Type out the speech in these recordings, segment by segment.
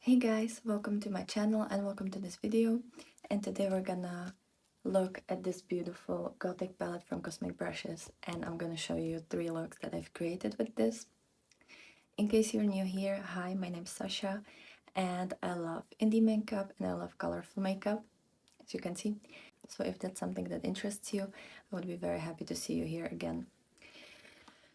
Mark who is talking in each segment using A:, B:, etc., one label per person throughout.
A: Hey guys, welcome to my channel and welcome to this video. And today we're gonna look at this beautiful Gothic palette from Cosmic Brushes, and I'm gonna show you 3 looks that I've created with this. In case you're new here, hi, my name's Sasha and I love indie makeup and I love colorful makeup, as you can see. So if that's something that interests you, I would be very happy to see you here again.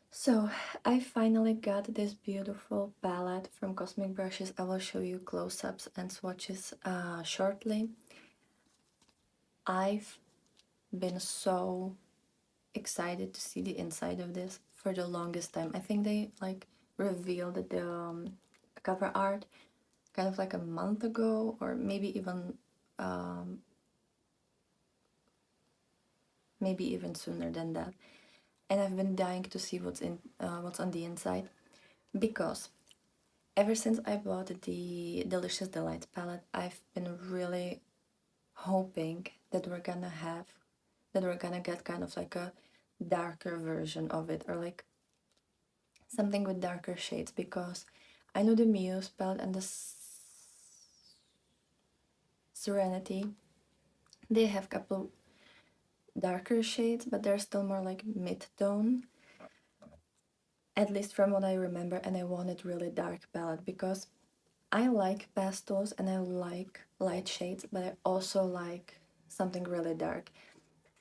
A: So I finally got this beautiful palette from Cosmic Brushes. I will show you close-ups and swatches shortly. I've been so excited to see the inside of this for the longest time. I think they revealed the cover art kind of like a month ago, or um, maybe even sooner than that. And I've been dying to see what's on the inside, because ever since I bought the Delicious Delights palette, I've been really hoping that we're gonna get kind of like a darker version of it, or like something with darker shades, because I know the Muse palette and the Serenity, they have a couple darker shades, but they're still more like mid-tone, at least from what I remember. And I wanted really dark palette because I like pastels and I like light shades, but I also like something really dark.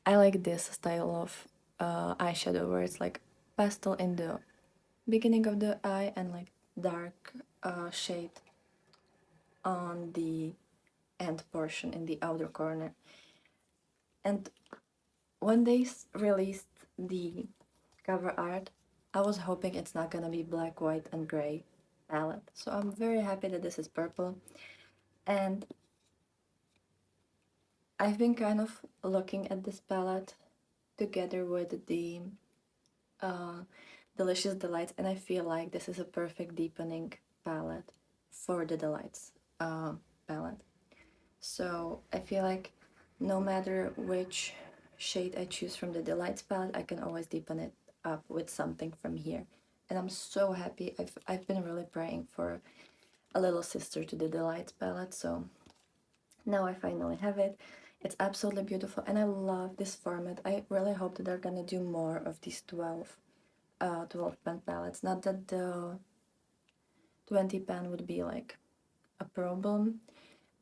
A: I like this style of eyeshadow where it's like pastel in the beginning of the eye and like dark shade on the end portion in the outer corner. And when they released the cover art, I was hoping it's not gonna be black, white, and gray palette. So I'm very happy that this is purple. And I've been kind of looking at this palette together with the uh, Delicious Delights, and I feel like this is a perfect deepening palette for the Delights palette. So I feel like no matter which shade I choose from the Delights palette, I can always deepen it up with something from here. And I'm so happy. I've been really praying for a little sister to the Delights palette, so now I finally have it. It's absolutely beautiful and I love this format. I really hope that they're gonna do more of these 12 pan palettes. Not that the 20 pan would be like a problem,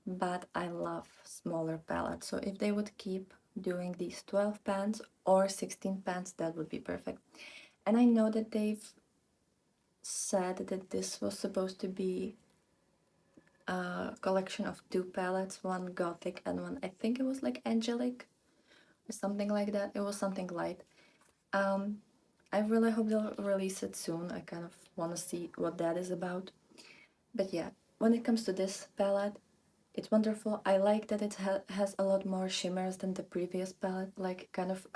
A: but I love smaller palettes. So if they would keep doing these 12 pans or 16 pans, that would be perfect. And I know that they've said that this was supposed to be a collection of 2 palettes, one Gothic and one, I think it was like Angelic or something like that. It was something light. I really hope they'll release it soon. I kind of want to see what that is about. But yeah, when it comes to this palette, it's wonderful. I like that it has a lot more shimmers than the previous palette, like kind of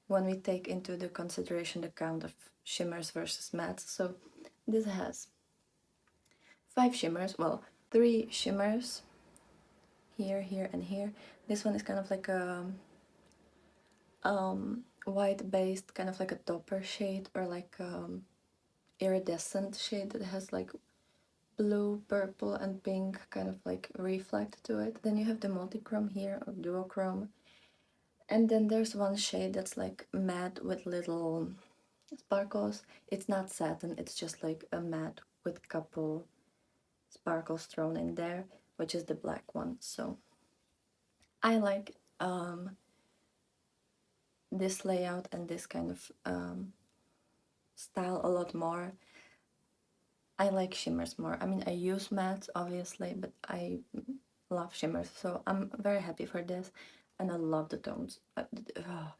A: when we take into the consideration the count of shimmers versus mattes. So this has 5 shimmers, well, 3 shimmers here, here, and here. This one is kind of like a white based, kind of like a topper shade, or like iridescent shade that has like blue, purple, and pink kind of like reflect to it. Then you have the multichrome here, or duochrome. And then there's one shade that's like matte with little sparkles. It's not satin, it's just like a matte with couple sparkles thrown in there, which is the black one. So I like this layout and this kind of style a lot more. I like shimmers more. I mean, I use mattes obviously, but I love shimmers, so I'm very happy for this. And I love the tones.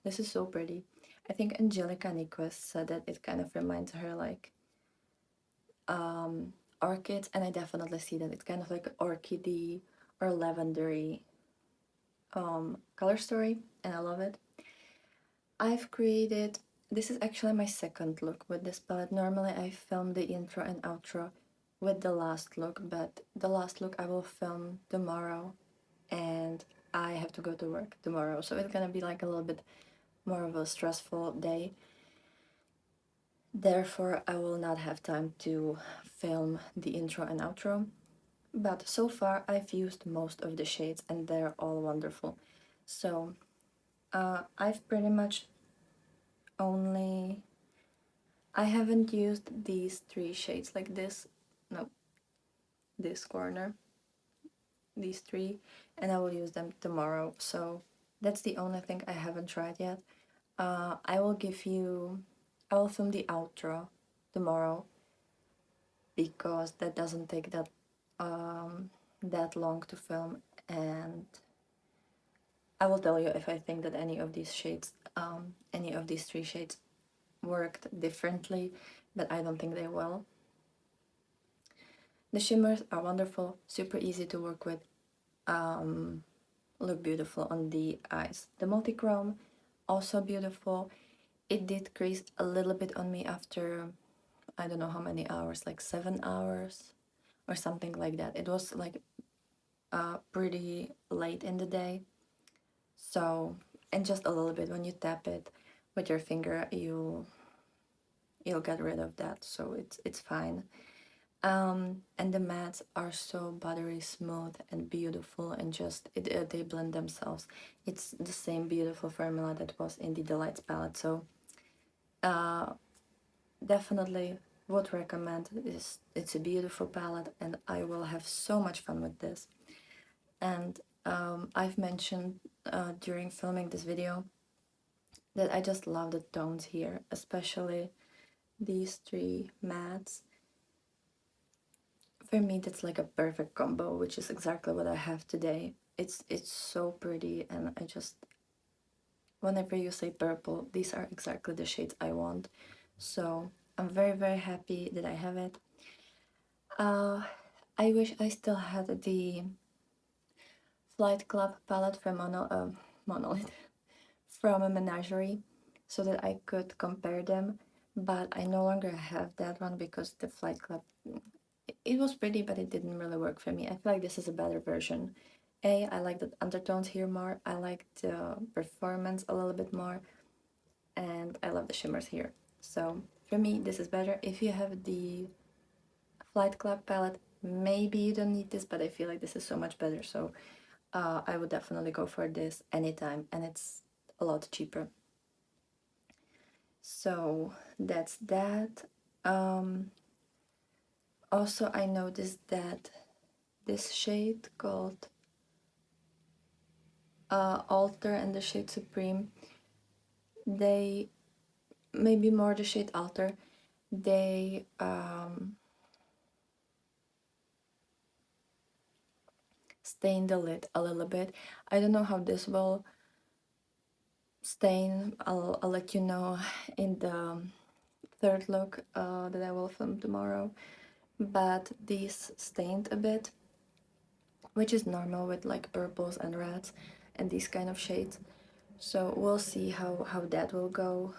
A: This is so pretty. I think Angelica Nyquist said that it kind of reminds her like orchids, and I definitely see that. It's kind of like orchidy or lavendery color story, and I love it. I've created, this is actually my second look with this palette. Normally I film the intro and outro with the last look, but the last look I will film tomorrow and I have to go to work tomorrow, so it's gonna be like a little bit more of a stressful day. Therefore, I will not have time to film the intro and outro. But so far, I've used most of the shades and they're all wonderful. So, I've pretty much only... I haven't used these 3 shades like this. No, this corner. These 3. And I will use them tomorrow. So, that's the only thing I haven't tried yet. I will film the outro tomorrow because that doesn't take that long to film, and I will tell you if I think that any of these shades, any of these 3 shades worked differently, but I don't think they will. The shimmers are wonderful, super easy to work with, look beautiful on the eyes. The multi-chrome, also beautiful. It did crease a little bit on me after, I don't know how many hours, like 7 hours or something like that. It was like pretty late in the day. So, and just a little bit, when you tap it with your finger, you'll get rid of that, so it's fine. And the mattes are so buttery smooth and beautiful, and just they blend themselves. It's the same beautiful formula that was in the Delights palette, so definitely would recommend. It's a beautiful palette, and I will have so much fun with this. And I've mentioned during filming this video that I just love the tones here, especially these 3 mattes. For me, that's like a perfect combo, which is exactly what I have today. It's so pretty, and I just, whenever you say purple, these are exactly the shades I want. So I'm very, very happy that I have it. I wish I still had the Flight Club palette from Monolith from a menagerie, so that I could compare them, but I no longer have that one because the Flight Club, it was pretty, but it didn't really work for me. I feel like this is a better version. I like the undertones here more, I like the performance a little bit more, and I love the shimmers here. So for me, this is better. If you have the Flight Club palette, maybe you don't need this, but I feel like this is so much better, so I would definitely go for this anytime, and it's a lot cheaper. So that's that. Also, I noticed that this shade called Alter and the shade Supreme, they, maybe more the shade Alter, they stain the lid a little bit. I don't know how this will stain. I'll let you know in the 3rd look that I will film tomorrow. But these stained a bit, which is normal with like purples and reds and these kind of shades. So we'll see how that will go.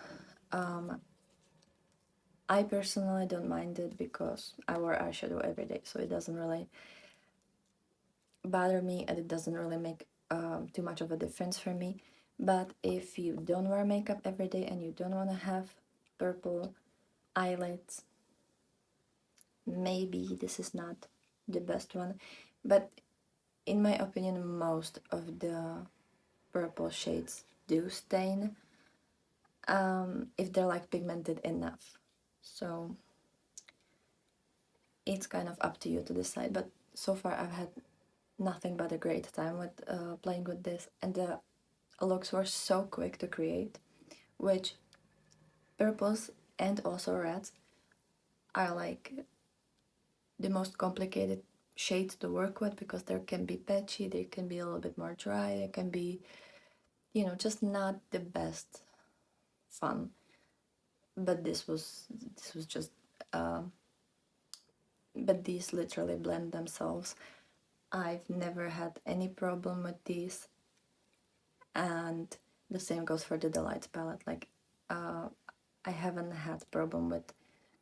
A: I personally don't mind it because I wear eyeshadow every day, so it doesn't really bother me, and it doesn't really make too much of a difference for me. But if you don't wear makeup every day and you don't want to have purple eyelids, maybe this is not the best one. But in my opinion, most of the purple shades do stain if they're like pigmented enough. So it's kind of up to you to decide, but so far I've had nothing but a great time with playing with this, and the looks were so quick to create, which purples and also reds are like the most complicated shades to work with, because there can be patchy, they can be a little bit more dry, they can be, you know, just not the best fun. But this was just but these literally blend themselves. I've never had any problem with these, and the same goes for the Delights palette. Like I haven't had problem with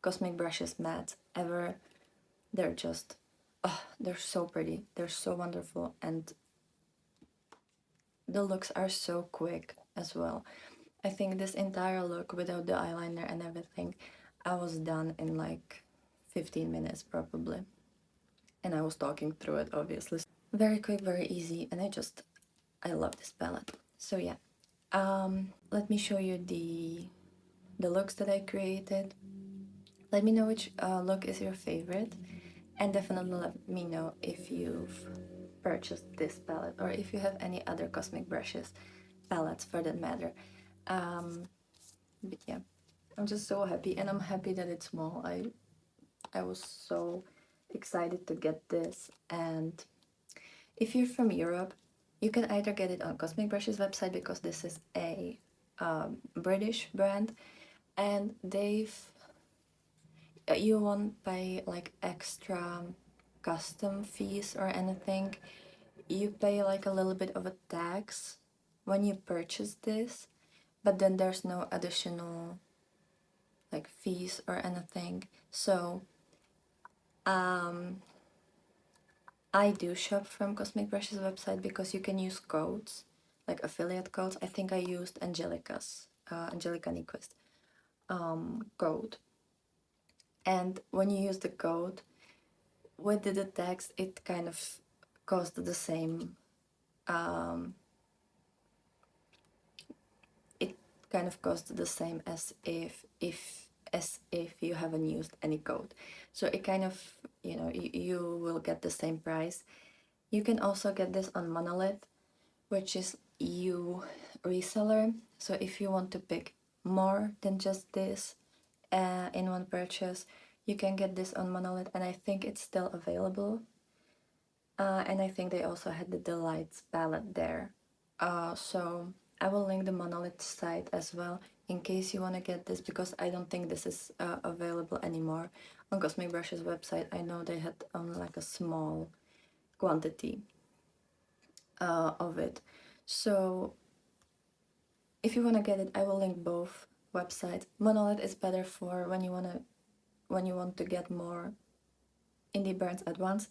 A: Cosmic Brushes matte ever. They're just, oh, they're so pretty, they're so wonderful, and the looks are so quick as well. I think this entire look without the eyeliner and everything, I was done in like 15 minutes probably. And I was talking through it, obviously. Very quick, very easy, and I love this palette. So yeah, let me show you the looks that I created. Let me know which look is your favorite, and definitely let me know if you've purchased this palette or if you have any other Cosmic Brushes palettes for that matter. But yeah, I'm just so happy, and I'm happy that it's small. I was so excited to get this, and if you're from Europe, you can either get it on Cosmic Brushes website because this is a British brand, and you won't pay like extra custom fees or anything. You pay like a little bit of a tax when you purchase this, but then there's no additional like fees or anything. So I do shop from Cosmic Brushes website because you can use codes, like affiliate codes. I think I used Angelica Nyquist code. And when you use the code, with the text, it kind of cost the same. It kind of costs the same as if you haven't used any code. So it kind of, you will get the same price. You can also get this on Monolith, which is EU reseller. So if you want to pick more than just this in one purchase, you can get this on Monolith, and I think it's still available. And I think they also had the Delights palette there. So I will link the Monolith site as well in case you want to get this, because I don't think this is available anymore on Cosmic Brushes website. I know they had only like a small quantity of it. So if you want to get it, I will link both websites. Monolith is better for when you want to get more indie brands at once,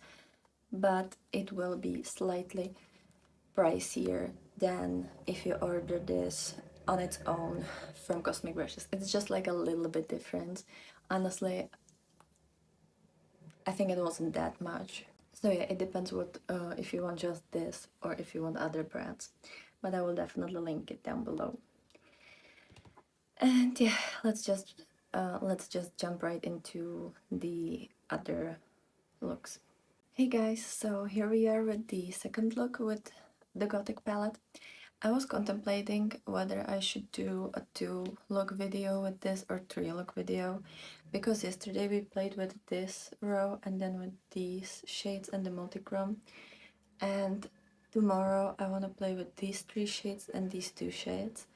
A: but it will be slightly pricier than if you order this on its own from Cosmic Brushes. It's just like a little bit different. Honestly, I think it wasn't that much. So yeah, it depends what if you want just this or if you want other brands. But I will definitely link it down below. And yeah, let's just jump right into the other looks. Hey guys, so here we are with the second look with the Gothic palette. I was contemplating whether I should do a 2-look video with this or 3-look video, because yesterday we played with this row and then with these shades and the multichrome, and tomorrow I want to play with these 3 shades and these 2 shades,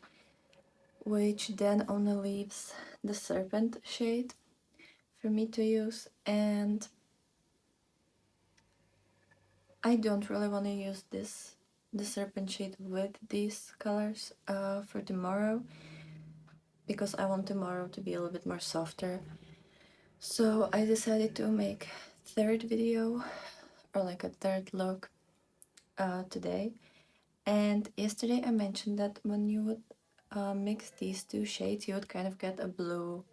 A: which then only leaves the serpent shade for me to use, and I don't really want to use the serpent shade with these colors for tomorrow, because I want tomorrow to be a little bit more softer. So I decided to make third video, or like a third look today. And yesterday I mentioned that when you would mix these 2 shades, you would kind of get a blue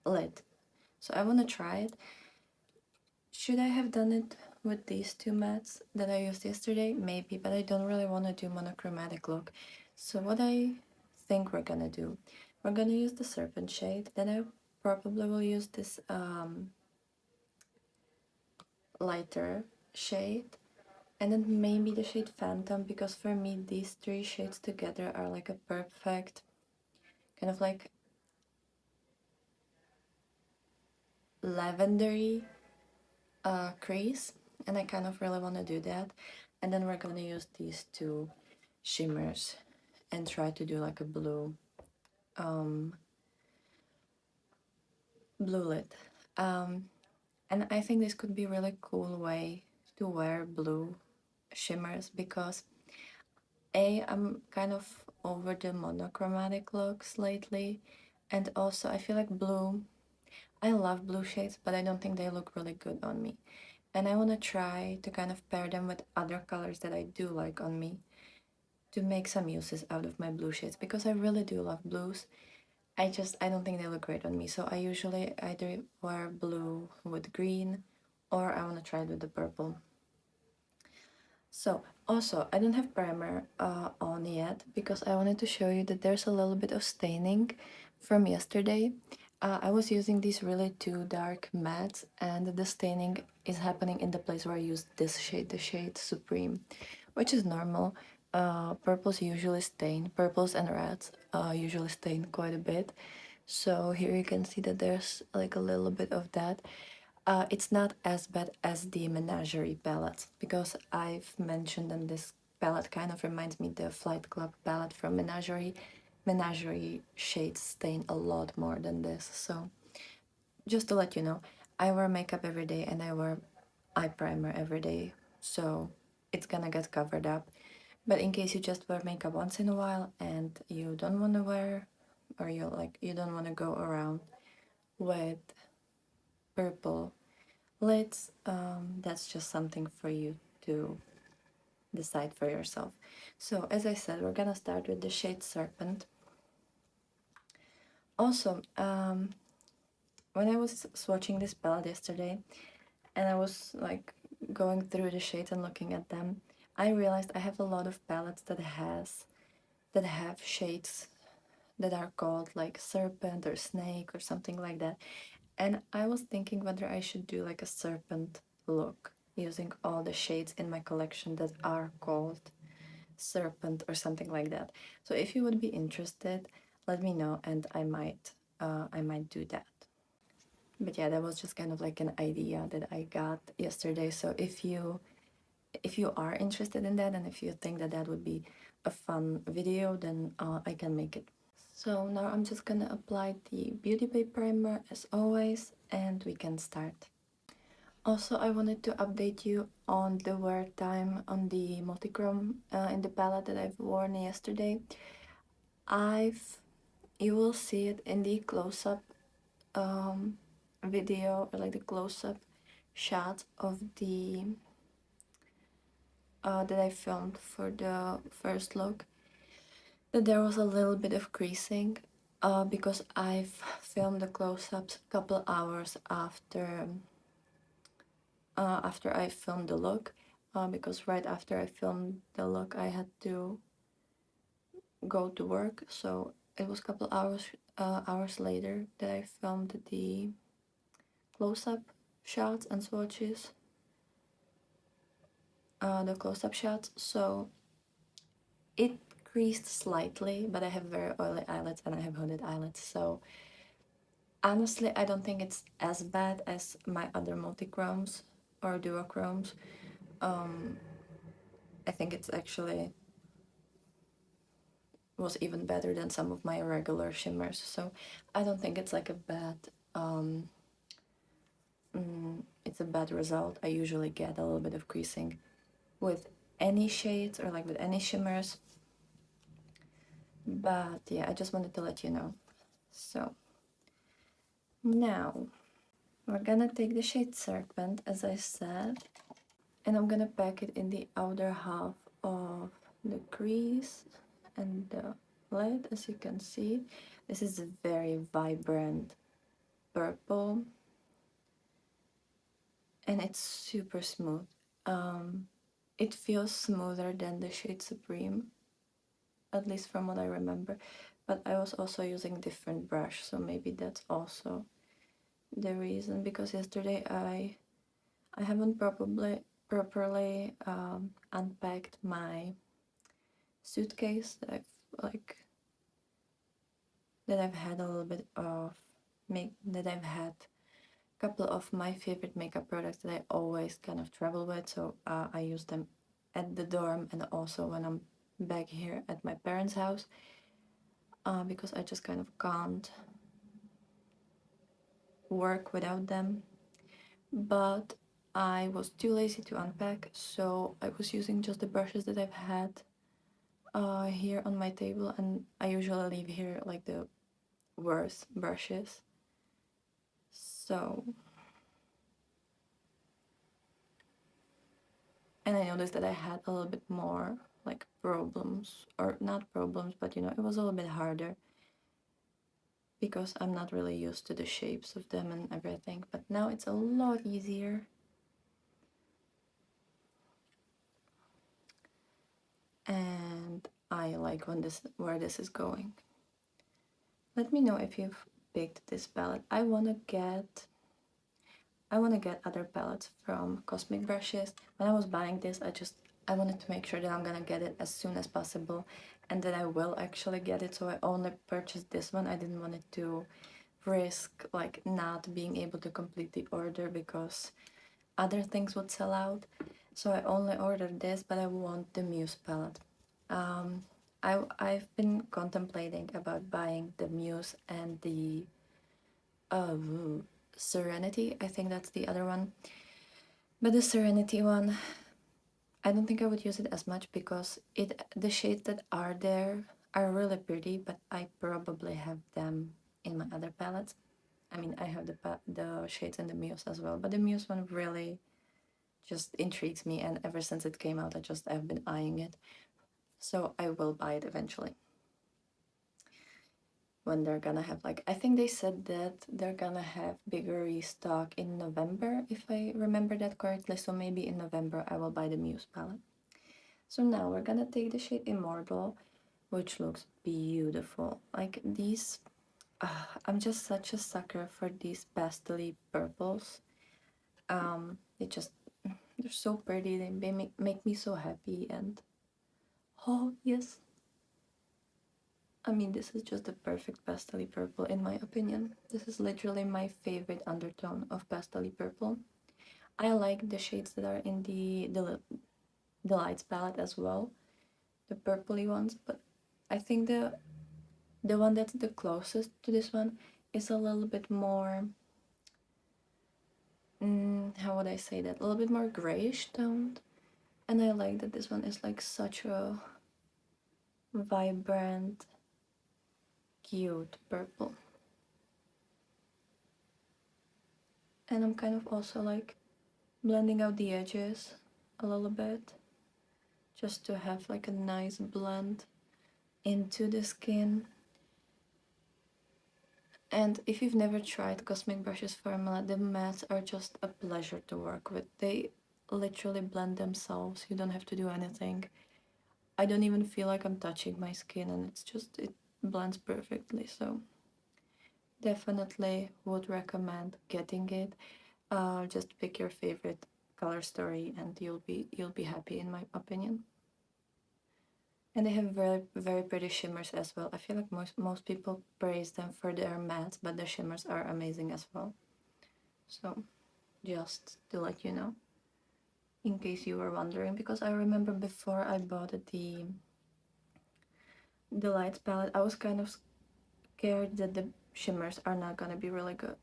A: lid. So I want to try it. Should I have done it with these 2 mattes that I used yesterday? Maybe, but I don't really want to do monochromatic look. So what I think we're gonna do, we're gonna use the serpent shade, then I probably will use this lighter shade, and then maybe the shade Phantom, because for me these 3 shades together are like a perfect kind of like lavendery crease, and I kind of really want to do that. And then we're gonna use these 2 shimmers and try to do like a blue lid. And I think this could be a really cool way to wear blue shimmers, because I'm kind of over the monochromatic looks lately, and also I feel like blue, I love blue shades, but I don't think they look really good on me. And I want to try to kind of pair them with other colors that I do like on me, to make some uses out of my blue shades, because I really do love blues. I don't think they look great on me. So I usually either wear blue with green, or I want to try it with the purple. So also, I don't have primer on yet because I wanted to show you that there's a little bit of staining from yesterday. I was using these really two dark mattes, and the staining is happening in the place where I used this shade, the shade Supreme, which is normal. Purples usually stain, purples and reds usually stain quite a bit. So here you can see that there's like a little bit of that. It's not as bad as the Menagerie palette because I've mentioned, and this palette kind of reminds me the Flight Club palette from Menagerie. Menagerie shades stain a lot more than this. So just to let you know, I wear makeup every day and I wear eye primer every day, so it's gonna get covered up. But in case you just wear makeup once in a while and you don't want to wear, or you don't want to go around with purple lids, that's just something for you to decide for yourself. So as I said, we're gonna start with the shade Serpent. Also, when I was swatching this palette yesterday and I was like going through the shades and looking at them, I realized I have a lot of palettes that have shades that are called like serpent or snake or something like that. And I was thinking whether I should do like a serpent look using all the shades in my collection that are called serpent or something like that. So if you would be interested, let me know and I might do that. But yeah, that was just kind of like an idea that I got yesterday. So if you are interested in that and if you think that that would be a fun video, then I can make it. So now I'm just gonna apply the Beauty Bay primer as always, and we can start. Also, I wanted to update you on the wear time on the multichrome in the palette that I've worn yesterday. You will see it in the close-up video, or like the close-up shot of the that I filmed for the first look, that there was a little bit of creasing because I've filmed the close-ups a couple hours after I filmed the look, because right after I filmed the look I had to go to work, so it was a couple hours later that I filmed the close-up shots and swatches, the close-up shots. So it creased slightly, but I have very oily eyelids and I have hooded eyelids, so honestly I don't think it's as bad as my other multichromes or duochromes. I think it's actually was even better than some of my regular shimmers, so I don't think it's like a bad it's a bad result. I usually get a little bit of creasing with any shades or like with any shimmers, but yeah, I just wanted to let you know. So now we're gonna take the shade Serpent, as I said, and I'm gonna pack it in the outer half of the crease and the lid. As you can see, this is a very vibrant purple and it's super smooth. It feels smoother than the shade Supreme, at least from what I remember, but I was also using different brush, so maybe that's also the reason, because yesterday I haven't properly unpacked my suitcase that I've had a little bit of that I've had a couple of my favorite makeup products that I always kind of travel with, so I use them at the dorm and also when I'm back here at my parents' house, because I just kind of can't work without them. But I was too lazy to unpack, so I was using just the brushes that I've had here on my table, and I usually leave here like the worst brushes. So, and I noticed that I had a little bit more like problems, or not problems, but you know, it was a little bit harder because I'm not really used to the shapes of them and everything, but now it's a lot easier. And I like where this is going. Let me know if you've picked this palette. I wanna get other palettes from Cosmic Brushes. When I was buying this, I wanted to make sure that I'm gonna get it as soon as possible and that I will actually get it, so I only purchased this one. I didn't want it to risk like not being able to complete the order because other things would sell out. So I only ordered this, but I want the Muse palette. I've been contemplating about buying the Muse and the Serenity. I think that's the other one. But the Serenity one, I don't think I would use it as much because the shades that are there are really pretty, but I probably have them in my other palettes. I mean, I have the shades in the Muse as well, but the Muse one really just intrigues me, and ever since it came out, I've been eyeing it. So I will buy it eventually. When they're gonna have I think they said that they're gonna have bigger restock in November, if I remember that correctly. So maybe in November I will buy the Muse palette. So now we're gonna take the shade Immortal, which looks beautiful. Like these, I'm just such a sucker for these pastel purples. They're so pretty. They make me so happy. And oh yes, I mean, this is just the perfect pastel purple in my opinion. This is literally my favorite undertone of pastel purple. I like the shades that are in the lights palette as well, the purpley ones, but I think the one that's the closest to this one is a little bit more, how would I say that? A little bit more grayish toned. And I like that this one is like such a vibrant, cute purple. And I'm kind of also like blending out the edges a little bit just to have like a nice blend into the skin. And if you've never tried Cosmic Brushes formula, the mattes are just a pleasure to work with. They literally blend themselves. You don't have to do anything. I don't even feel like I'm touching my skin, and it blends perfectly. So definitely would recommend getting it. Just pick your favorite color story and you'll be happy, in my opinion. And they have very pretty shimmers as well. I feel like most people praise them for their mattes, but the shimmers are amazing as well. So just to let you know, in case you were wondering, because I remember before I bought the lights palette, I was kind of scared that the shimmers are not gonna be really good,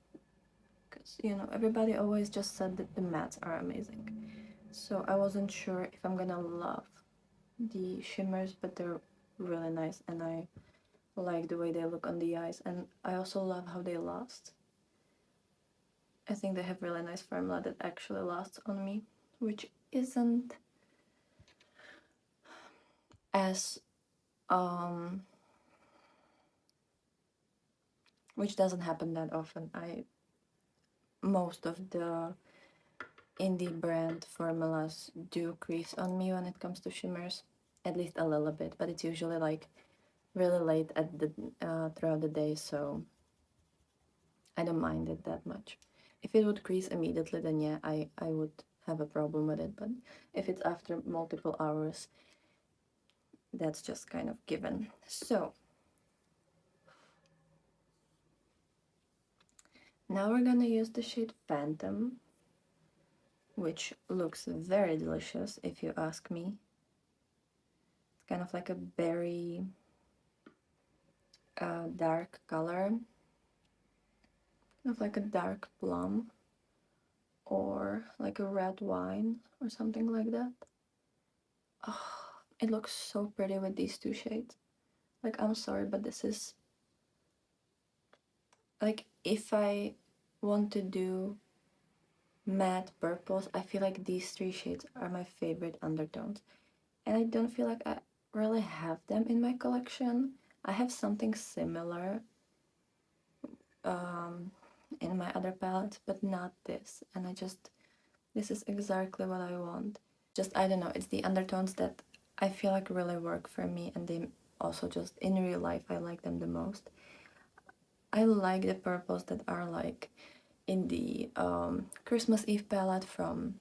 A: because everybody always just said that the mattes are amazing. So I wasn't sure if I'm gonna love the shimmers, but they're really nice, and I like the way they look on the eyes, and I also love how they last. I think they have really nice formula that actually lasts on me, which isn't as which doesn't happen that often. Most of the indie brand formulas do crease on me when it comes to shimmers, at least a little bit, but it's usually like really late at the throughout the day, so I don't mind it that much. If it would crease immediately, then yeah, I would have a problem with it, but if it's after multiple hours, that's just kind of given. So now we're gonna use the shade Phantom, which looks very delicious if you ask me. It's kind of like a berry dark color, kind of like a dark plum or like a red wine or something like that. Oh, it looks so pretty with these two shades. Like, I'm sorry, but this is like, if I want to do matte purples, I feel like these three shades are my favorite undertones. And I don't feel like I really have them in my collection. I have something similar, in my other palettes, but not this. And this is exactly what I want. Just, I don't know, it's the undertones that I feel like really work for me, and they also just, in real life, I like them the most. I like the purples that are like in the Christmas Eve palette from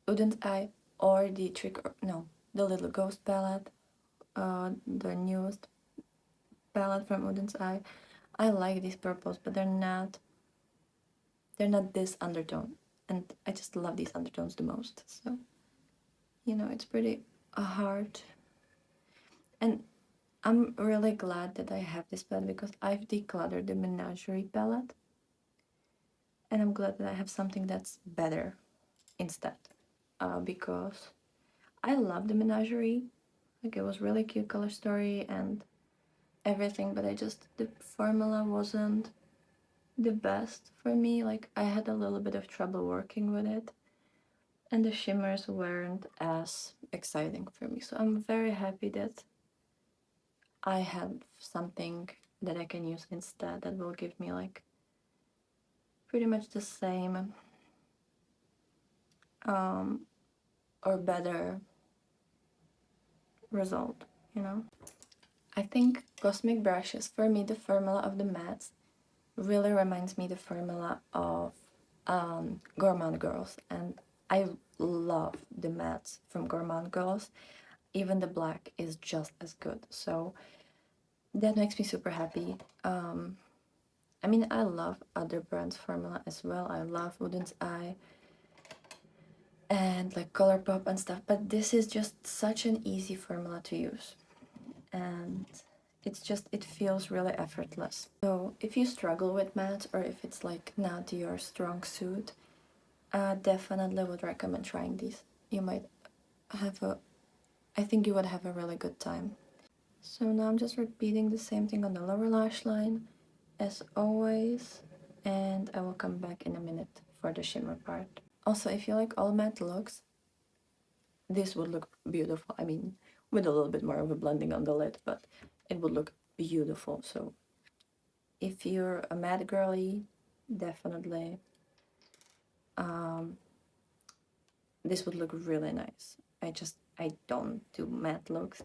A: Oden's Eye, or the the Little Ghost palette, the newest palette from Oden's Eye. I like these purples, but they're not this undertone, and I just love these undertones the most. So, you know, it's pretty hard, and I'm really glad that I have this palette because I've decluttered the Menagerie palette, and I'm glad that I have something that's better instead, because I love the Menagerie. Like, it was really cute color story and everything, but the formula wasn't the best for me. Like, I had a little bit of trouble working with it, and the shimmers weren't as exciting for me. So I'm very happy that I have something that I can use instead that will give me like pretty much the same or better result, you know? I think Cosmic Brushes, for me, the formula of the mattes really reminds me the formula of Gourmand Girls, and I love the mattes from Gourmand Girls. Even the black is just as good, so that makes me super happy. I mean, I love other brands' formula as well. I love Oden's Eye and like Colourpop and stuff, but this is just such an easy formula to use, and it feels really effortless. So if you struggle with matte, or if it's like not your strong suit, definitely would recommend trying these. You might I think you would have a really good time. So now I'm just repeating the same thing on the lower lash line as always, and I will come back in a minute for the shimmer part. Also, if you like all matte looks, this would look beautiful. I mean, with a little bit more of a blending on the lid, but it would look beautiful. So if you're a matte girly, definitely this would look really nice. I don't do matte looks.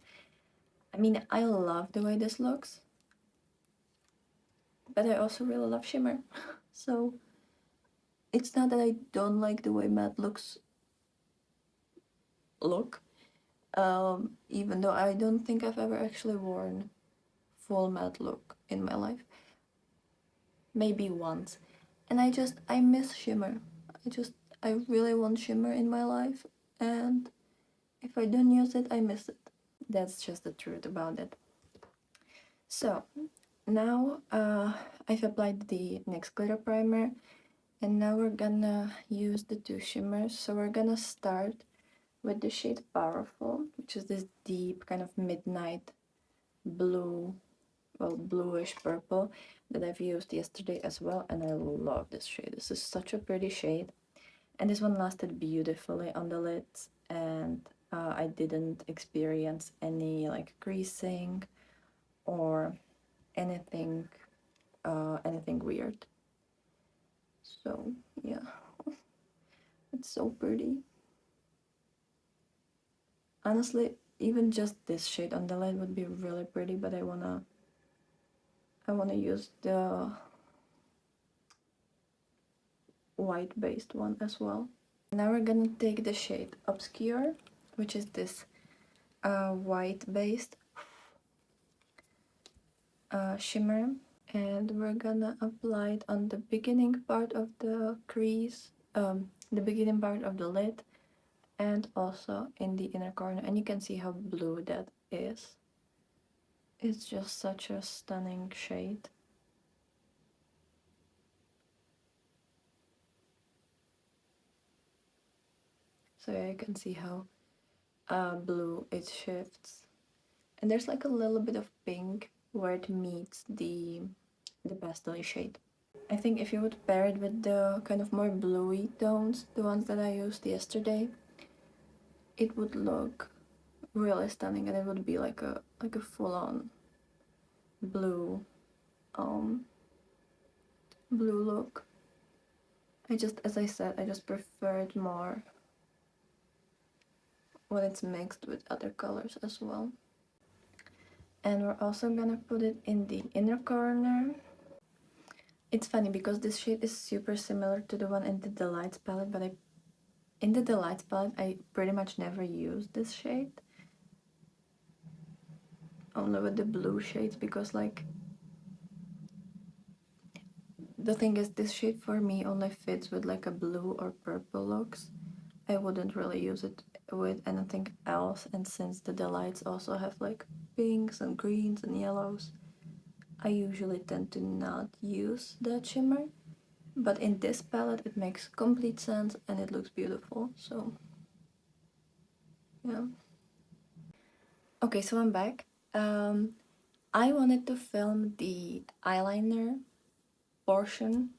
A: I mean, I love the way this looks, but I also really love shimmer. So it's not that I don't like the way matte looks look, even though I don't think I've ever actually worn full matte look in my life. Maybe once. And I miss shimmer. I really want shimmer in my life, and if I don't use it, I miss it. That's just the truth about it. So now I've applied the NYX glitter primer, and now we're gonna use the two shimmers. So we're gonna start with the shade Powerful, which is this deep kind of midnight blue, well, bluish purple that I've used yesterday as well, and I love this shade. This is such a pretty shade, and this one lasted beautifully on the lids, and I didn't experience any like creasing or anything anything weird. So yeah, it's so pretty. Honestly, even just this shade on the lid would be really pretty, but I wanna use the white based one as well. Now we're gonna take the shade Obscure, which is this white based shimmer, and we're gonna apply it on the beginning part of the crease, the beginning part of the lid, and also in the inner corner, and you can see how blue that is. It's just such a stunning shade. So yeah, you can see how blue it shifts, and there's like a little bit of pink where it meets the pastel shade. I think if you would pair it with the kind of more bluey tones, the ones that I used yesterday, it would look really stunning, and it would be like a full-on blue blue look. As I said, I just prefer it more when it's mixed with other colors as well. And we're also gonna put it in the inner corner. It's funny because this shade is super similar to the one in the Delights palette, but in the Delights palette I pretty much never use this shade. Only with the blue shades, because like the thing is, this shade for me only fits with like a blue or purple looks. I wouldn't really use it with anything else, and since the Delights also have like pinks and greens and yellows, I usually tend to not use that shimmer. But in this palette it makes complete sense and it looks beautiful, so yeah. Okay, so I'm back. I wanted to film the eyeliner portion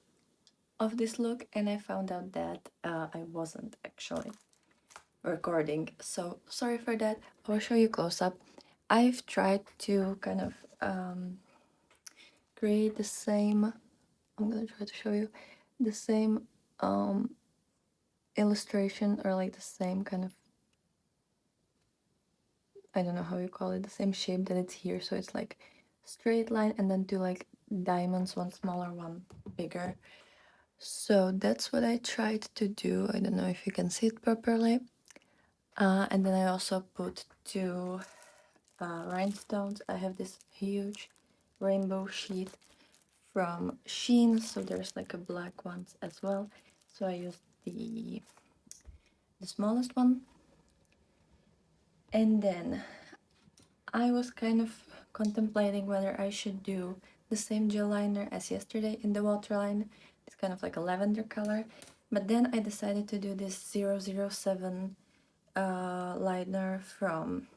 A: of this look, and I found out that I wasn't actually recording, so sorry for that. I will show you close up. I've tried to kind of create the same, I'm gonna try to show you the same illustration, or like the same kind of, I don't know how you call it, the same shape that it's here. So it's like straight line and then two like diamonds, one smaller, one bigger. So that's what I tried to do. I don't know if you can see it properly. And then I also put two rhinestones. I have this huge rainbow sheet from Shein, so there's like a black one as well. So I used the smallest one. And then I was kind of contemplating whether I should do the same gel liner as yesterday in the waterline. It's kind of like a lavender color. But then I decided to do this 007 liner from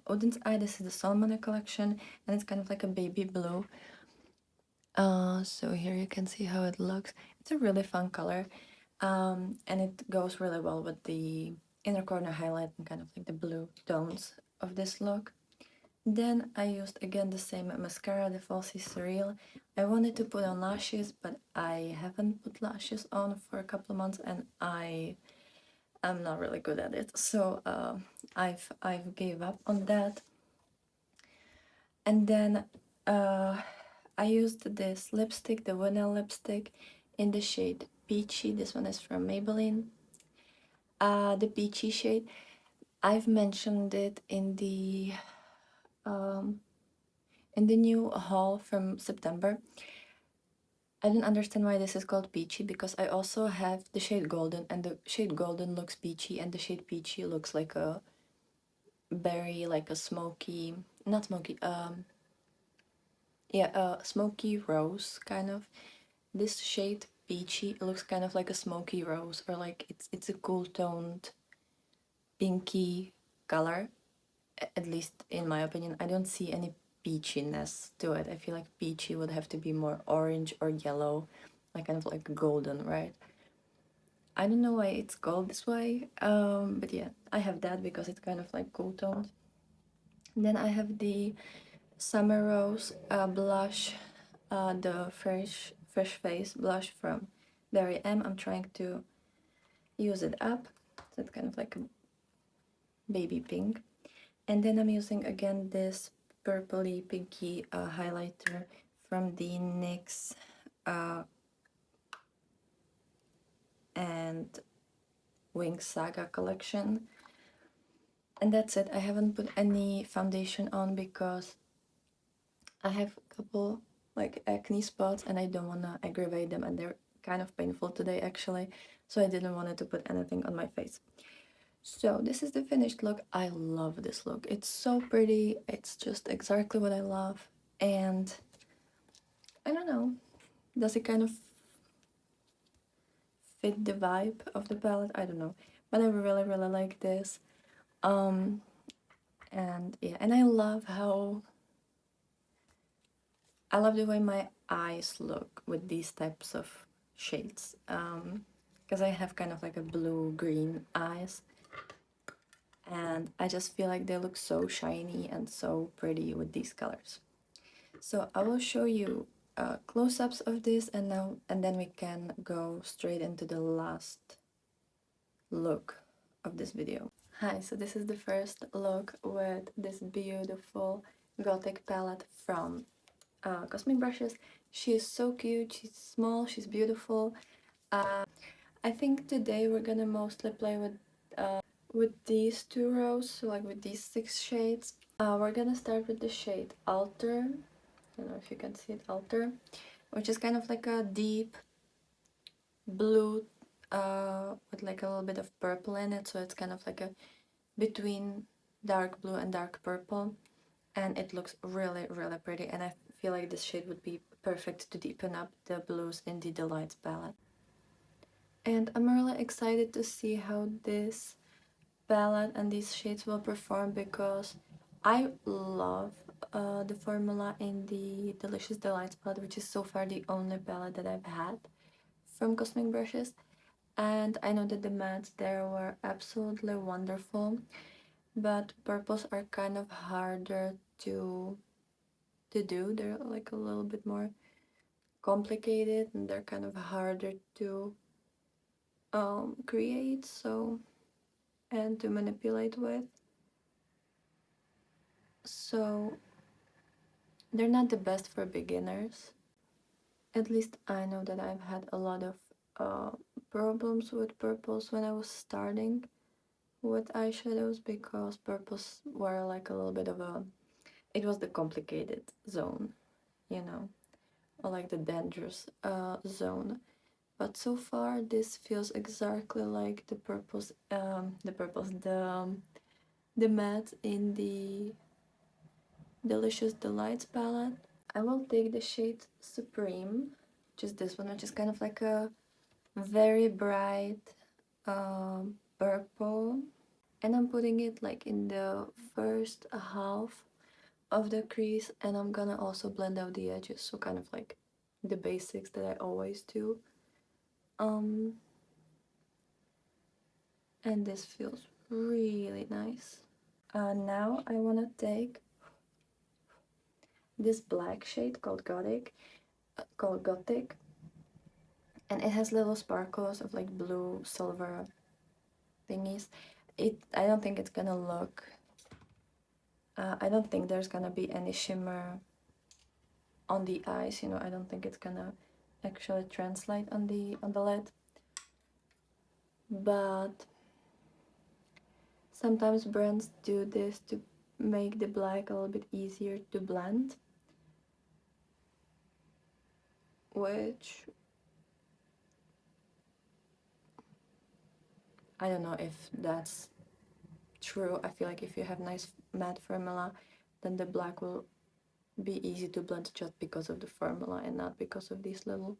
A: Oden's Eye. This is the Salmon collection, and it's kind of like a baby blue. So here you can see how it looks. It's a really fun color, and it goes really well with the inner corner highlight and kind of like the blue tones of this look. Then I used again the same mascara, the falsies surreal. I wanted to put on lashes, but I haven't put lashes on for a couple of months, and I'm not really good at it, so I've gave up on that. And then I used this lipstick, the Rimmel lipstick, in the shade Peachy. This one is from Maybelline. The Peachy shade, I've mentioned it in the new haul from September. I don't understand why this is called Peachy, because I also have the shade Golden, and the shade Golden looks peachy, and the shade Peachy looks like a berry, like a smoky, not smoky, yeah, smoky rose kind of. This shade Peachy looks kind of like a smoky rose, or like it's a cool toned pinky color, at least in my opinion. I don't see any peachiness to it. I feel like peachy would have to be more orange or yellow, like kind of like golden, right? I don't know why it's called this way, but yeah, I have that because it's kind of like cool toned. Then I have the Summer Rose blush, the fresh face blush from Barry M. I'm trying to use it up, so it's kind of like a baby pink. And then I'm using again this purpley pinky highlighter from the NYX and Winx Saga collection. And that's it. I haven't put any foundation on because I have a couple like acne spots and I don't want to aggravate them, and they're kind of painful today actually, so I didn't want to put anything on my face. So this is the finished look. I love this look. It's so pretty. It's just exactly what I love. And I don't know, does it kind of fit the vibe of the palette? I don't know. But I really, really like this. And yeah, and I love the way my eyes look with these types of shades. Because I have kind of like a blue-green eyes. And I just feel like they look so shiny and so pretty with these colors. So I will show you close-ups of this, and then we can go straight into the last look of this video. Hi, so this is the first look with this beautiful Gothic palette from Cosmic Brushes. She is so cute, she's small, she's beautiful. I think today we're gonna mostly play with these two rows, so like with these 6 shades. We're gonna start with the shade Alter. I don't know if you can see it, Alter, which is kind of like a deep blue with like a little bit of purple in it, so it's kind of like a between dark blue and dark purple, and it looks really pretty, and I feel like this shade would be perfect to deepen up the blues in the Delights palette. And I'm really excited to see how this palette and these shades will perform, because I love the formula in the Delicious Delights palette, which is so far the only palette that I've had from Cosmic Brushes, and I know that the mattes there were absolutely wonderful, but purples are kind of harder to do. They're like a little bit more complicated, and they're kind of harder to create, so, and to manipulate with. So they're not the best for beginners. At least I know that I've had a lot of problems with purples when I was starting with eyeshadows, because purples were like a little bit of a, it was the complicated zone, you know, or like the dangerous zone. But so far this feels exactly like the matte in the Delicious Delights palette. I will take the shade Supreme, which is this one, which is kind of like a very bright purple, and I'm putting it like in the first half of the crease, and I'm gonna also blend out the edges, so kind of like the basics that I always do. And this feels really nice. Now I want to take this black shade called Gothic, and it has little sparkles of like blue silver thingies. I don't think it's gonna look, I don't think there's gonna be any shimmer on the eyes, you know. I don't think it's gonna actually translate on the lid, but sometimes brands do this to make the black a little bit easier to blend, which I don't know if that's true. I feel like if you have nice matte formula, then the black will be easy to blend just because of the formula and not because of these little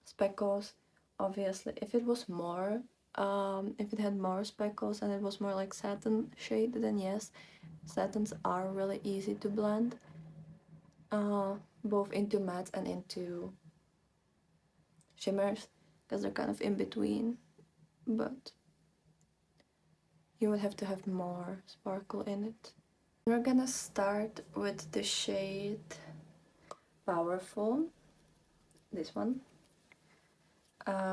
A: speckles. Obviously, if it was more, if it had more speckles and it was more like satin shade, then yes, satins are really easy to blend, both into mattes and into shimmers, because they're kind of in between, but you would have to have more sparkle in it. We're gonna start with the shade Powerful, this one,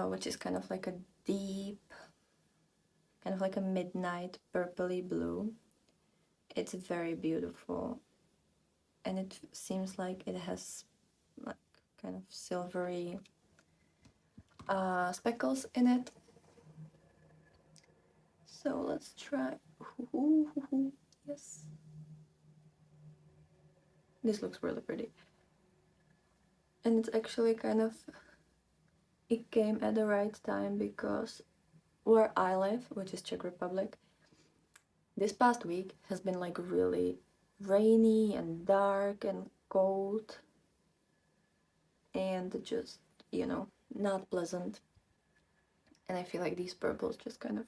A: which is kind of like a deep, kind of like a midnight purpley blue. It's very beautiful, and it seems like it has like kind of silvery speckles in it. So let's try. Yes, this looks really pretty, and it's actually kind of, it came at the right time, because where I live, which is Czech Republic, this past week has been like really rainy and dark and cold, and just, you know, not pleasant. And I feel like these purples just kind of,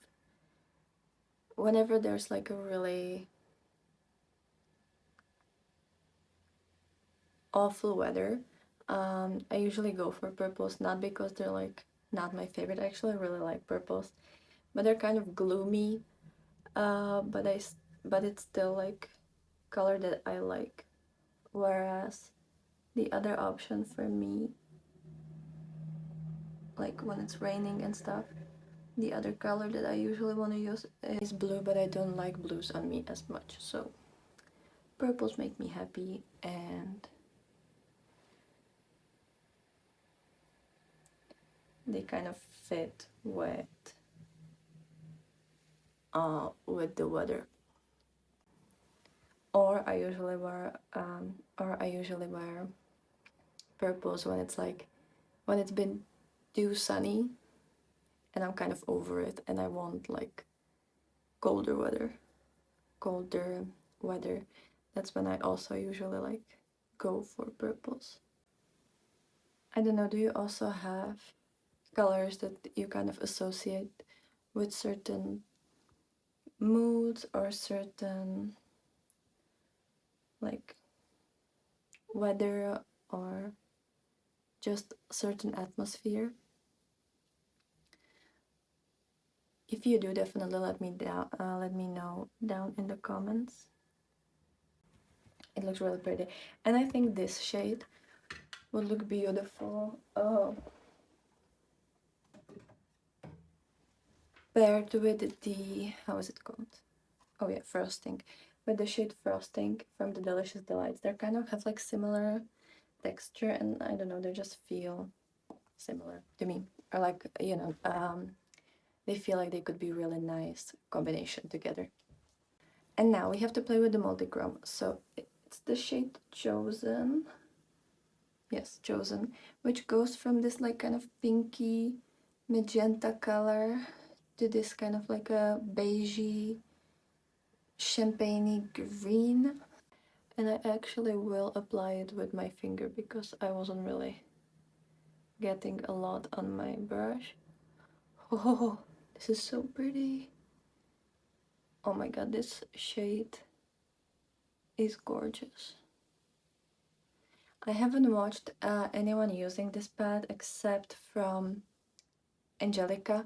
A: whenever there's like a really awful weather, I usually go for purples, not because they're like not my favorite. I actually really like purples, but they're kind of gloomy, but it's still like color that I like, whereas the other option for me, like when it's raining and stuff, the other color that I usually want to use is blue, but I don't like blues on me as much, so purples make me happy, and they kind of fit with the weather. Or I usually wear purples when it's like when it's been too sunny and I'm kind of over it and I want like colder weather. Colder weather. That's when I also usually like go for purples. I don't know, do you also have colors that you kind of associate with certain moods or certain like weather or just certain atmosphere? If you do, definitely let me know down in the comments. It looks really pretty, and I think this shade would look beautiful paired with the, how is it called? Oh yeah, Frosting. With the shade Frosting from the Delicious Delights. They kind of have like similar texture, and I don't know, they just feel similar to me. Or like, you know, they feel like they could be really nice combination together. And now we have to play with the multichrome. So it's the shade Chosen. Yes, Chosen, which goes from this like kind of pinky magenta color to this kind of like a beigey champagne green. And I actually will apply it with my finger because I wasn't really getting a lot on my brush. Oh, this is so pretty. Oh my god, this shade is gorgeous. I haven't watched anyone using this palette except from Angelica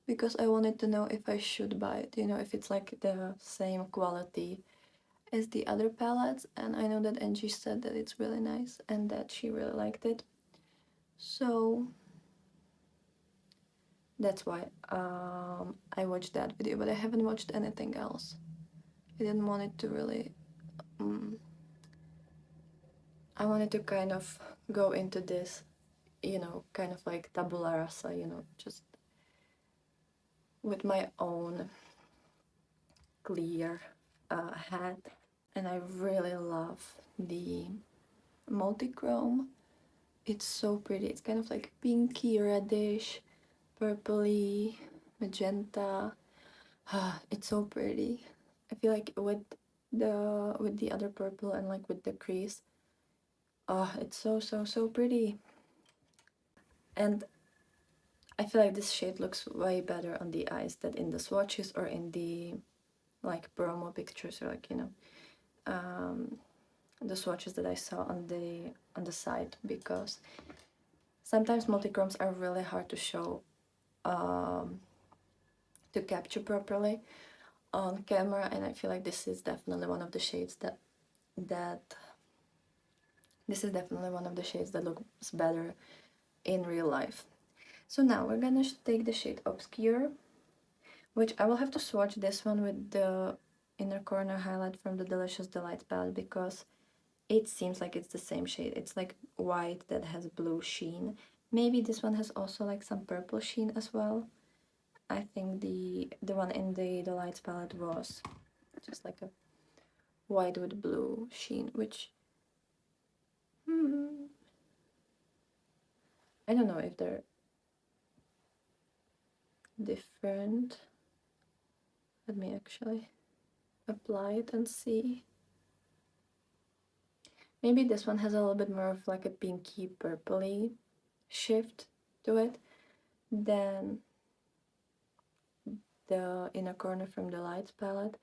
A: because I wanted to know if I should buy it, you know, if it's like the same quality as the other palettes, and I know that Angie said that it's really nice and that she really liked it. So that's why I watched that video, but I haven't watched anything else. I didn't want it to really... I wanted to kind of go into this, you know, kind of like tabula rasa, you know, just with my own clear head. And I really love the multichrome. It's so pretty. It's kind of like pinky, reddish, purpley, magenta. It's so pretty. I feel like with the other purple and like with the crease, it's so pretty. And I feel like this shade looks way better on the eyes than in the swatches or in the like promo pictures, or like, you know, the swatches that I saw on the site, because sometimes multichromes are really hard to show, to capture properly on camera, and I feel like this is definitely one of the shades that this is definitely one of the shades that looks better in real life. So now we're gonna take the shade Obscure, which I will have to swatch this one with the inner corner highlight from the Delicious Delights palette because it seems like it's the same shade. It's like white that has blue sheen. Maybe this one has also like some purple sheen as well. I think the one in the Delights palette was just like a white with blue sheen, which I don't know if they're different. Let me actually apply it and see. Maybe this one has a little bit more of like a pinky purpley shift to it than the inner corner from the Lights palette,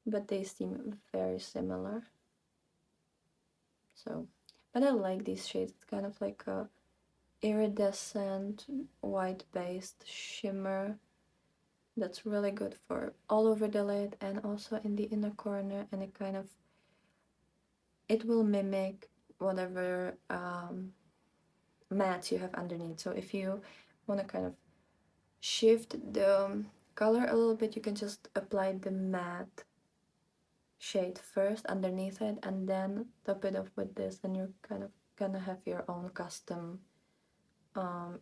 A: but they seem very similar. So, but I like these shades. It's kind of like a iridescent white based shimmer that's really good for all over the lid and also in the inner corner, and it kind of it will mimic whatever matte you have underneath. So if you want to kind of shift the color a little bit, you can just apply the matte shade first underneath it and then top it off with this, and you're kind of gonna have your own custom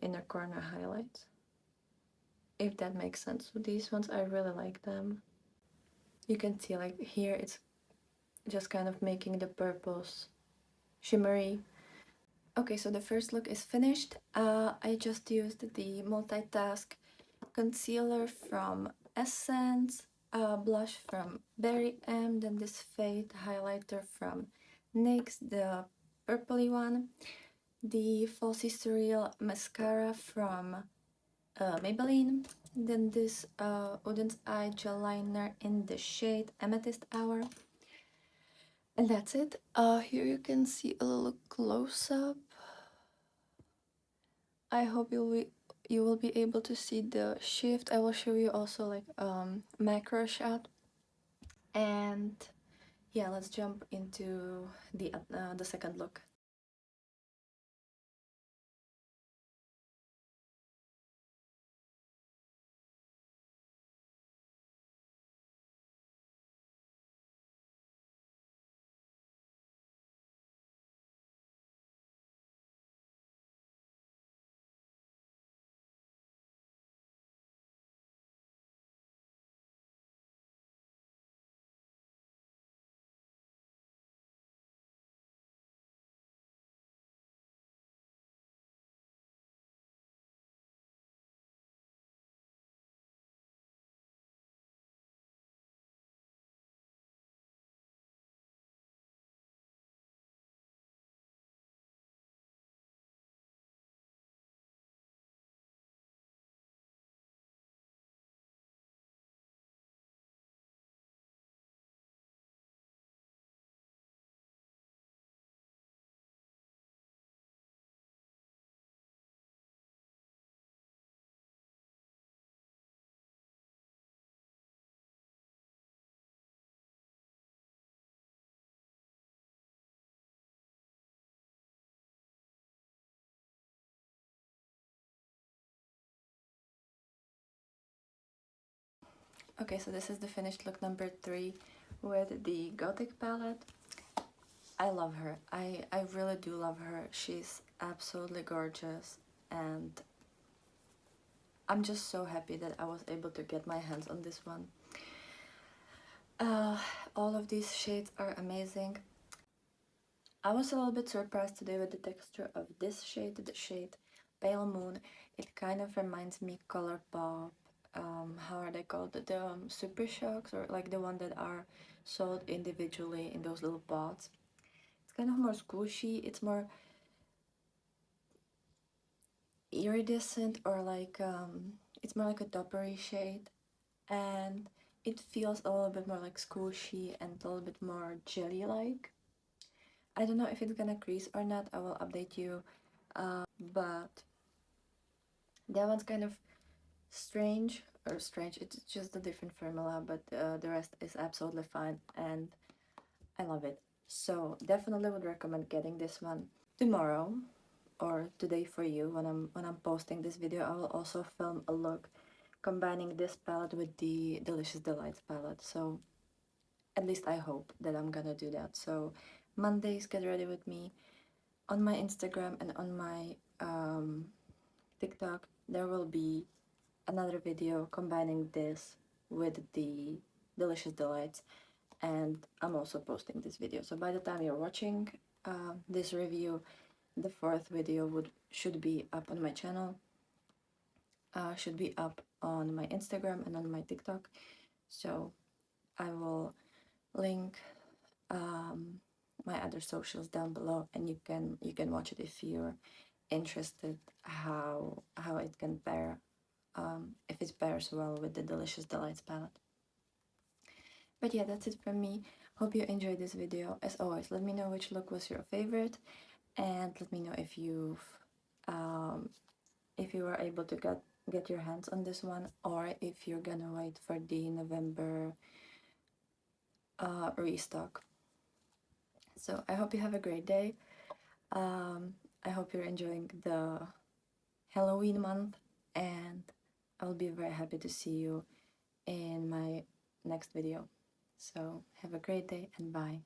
A: inner corner highlights, if that makes sense. So these ones, I really like them. You can see like here it's just kind of making the purples shimmery. Okay, so the first look is finished. I just used the multitask concealer from Essence, blush from Berry M, then this fade highlighter from NYX, the purpley one, the falsies surreal mascara from Maybelline, then this Oden's eye gel liner in the shade Amethyst Hour, and that's it. Here you can see a little close-up. I hope you will be able to see the shift. I will show you also like macro shot. And yeah, let's jump into the second look. Okay, so this is the finished look number 3 with the Gothic palette. I love her. I really do love her. She's absolutely gorgeous, and I'm just so happy that I was able to get my hands on this one. All of these shades are amazing. I was a little bit surprised today with the texture of this shade, the shade Pale Moon. It kind of reminds me Colourpop. How are they called? The Super Shocks, or like the one that are sold individually in those little pots. It's kind of more squishy. It's more iridescent, or like it's more like a toppery shade, and it feels a little bit more like squishy and a little bit more jelly-like. I don't know if it's gonna crease or not. I will update you. But that one's kind of strange, it's just a different formula, but the rest is absolutely fine, and I love it. So definitely would recommend getting this one. Tomorrow or today for you, when I'm posting this video, I will also film a look combining this palette with the Delicious Delights palette. So at least I hope that I'm gonna do that. So Mondays, get ready with me. On my Instagram and on my TikTok, there will be another video combining this with the Delicious Delights, and I'm also posting this video. So by the time you're watching this review, the fourth video should be up on my channel, should be up on my Instagram and on my TikTok. So I will link my other socials down below, and you can watch it if you're interested how it can pair, if it pairs well with the Delicious Delights palette. But yeah, that's it from me. Hope you enjoyed this video. As always, let me know which look was your favorite, and let me know if you were able to get your hands on this one, or if you're gonna wait for the November restock. So I hope you have a great day. I hope you're enjoying the Halloween month, and I'll be very happy to see you in my next video. So have a great day and bye.